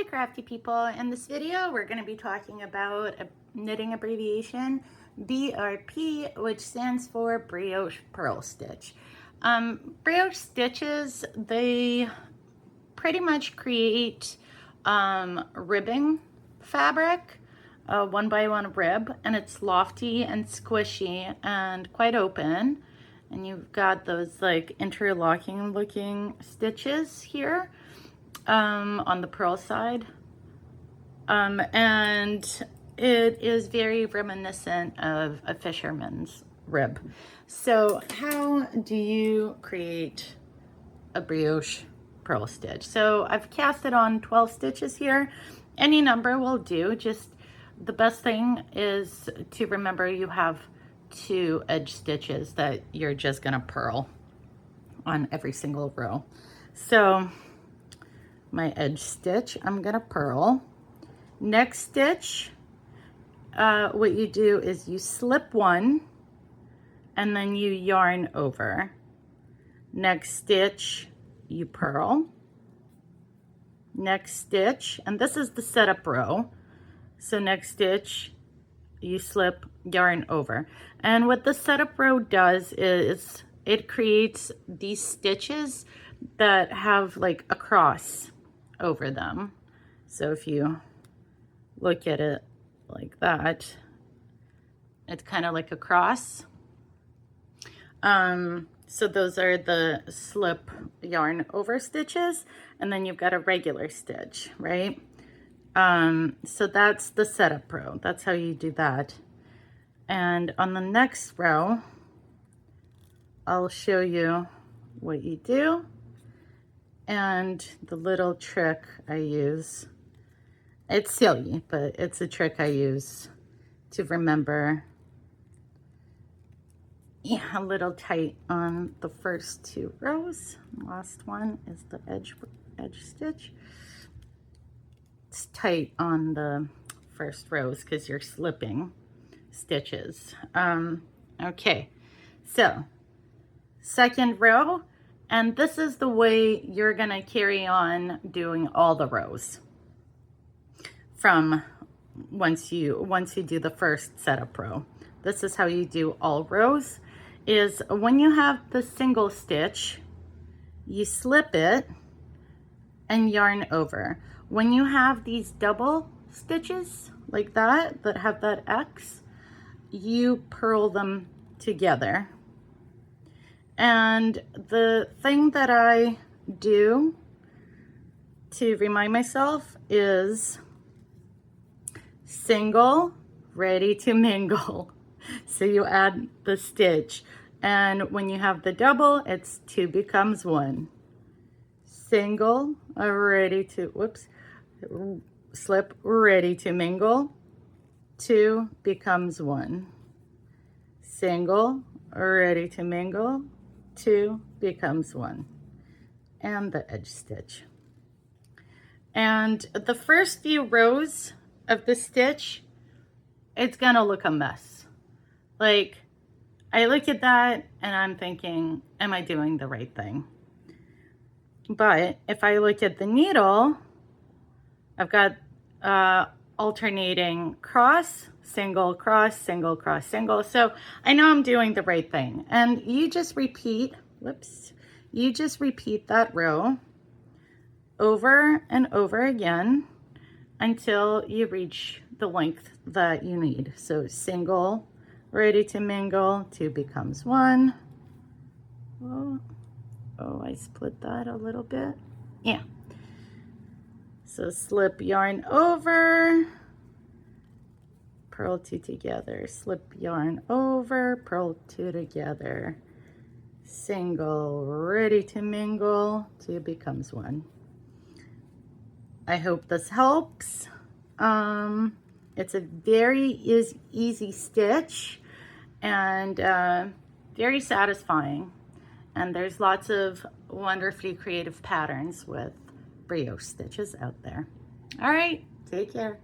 crafty people. In this video we're going to be talking about a knitting abbreviation BRP, which stands for brioche purl stitch. Brioche stitches, they pretty much create ribbing fabric, a 1x1 rib, and it's lofty and squishy and quite open, and you've got those like interlocking looking stitches here on the purl side, and it is very reminiscent of a fisherman's rib. So how do you create a brioche purl stitch? So I've casted on 12 stitches here. Any number will do. Just the best thing is to remember you have 2 edge stitches that you're just gonna purl on every single row. So my edge stitch, I'm gonna purl. Next stitch, what you do is you slip one and then you yarn over. Next stitch, you purl. Next stitch, and this is the setup row. So next stitch, you slip, yarn over. And what the setup row does is it creates these stitches that have like a cross over them. So if you look at it like that, it's kind of like a cross. So those are the slip yarn over stitches, and then you've got a regular stitch, right? So that's the setup row. That's how you do that. And on the next row, I'll show you what you do and the little trick I use. It's silly, but it's a trick I use to remember. Yeah, a little tight on the first 2 rows. Last one is the edge stitch. It's tight on the first rows because you're slipping stitches. Okay, so second row, and this is the way you're gonna carry on doing all the rows from once you do the first setup row. This is how you do all rows. Is when you have the single stitch, you slip it and yarn over. When you have these double stitches like that have that X, you purl them together. And the thing that I do to remind myself is single, ready to mingle. So you add the stitch, and when you have the double, it's 2 becomes 1. Single, ready to, slip, ready to mingle, 2 becomes 1. Single, ready to mingle, 2 becomes 1. And the edge stitch. And the first few rows of the stitch, it's gonna look a mess. Like, I look at that and I'm thinking, am I doing the right thing? But if I look at the needle, I've got alternating cross, single, cross, single, cross, single. So I know I'm doing the right thing. And you just repeat, you just repeat that row over and over again until you reach the length that you need. So single, ready to mingle, 2 becomes 1. Oh, I split that a little bit. Yeah. So slip yarn over, purl 2 together, slip yarn over, purl 2 together, single, ready to mingle, 2 becomes 1. I hope this helps. It's a very easy stitch and very satisfying. And there's lots of wonderfully creative patterns with brioche stitches out there. All right, take care.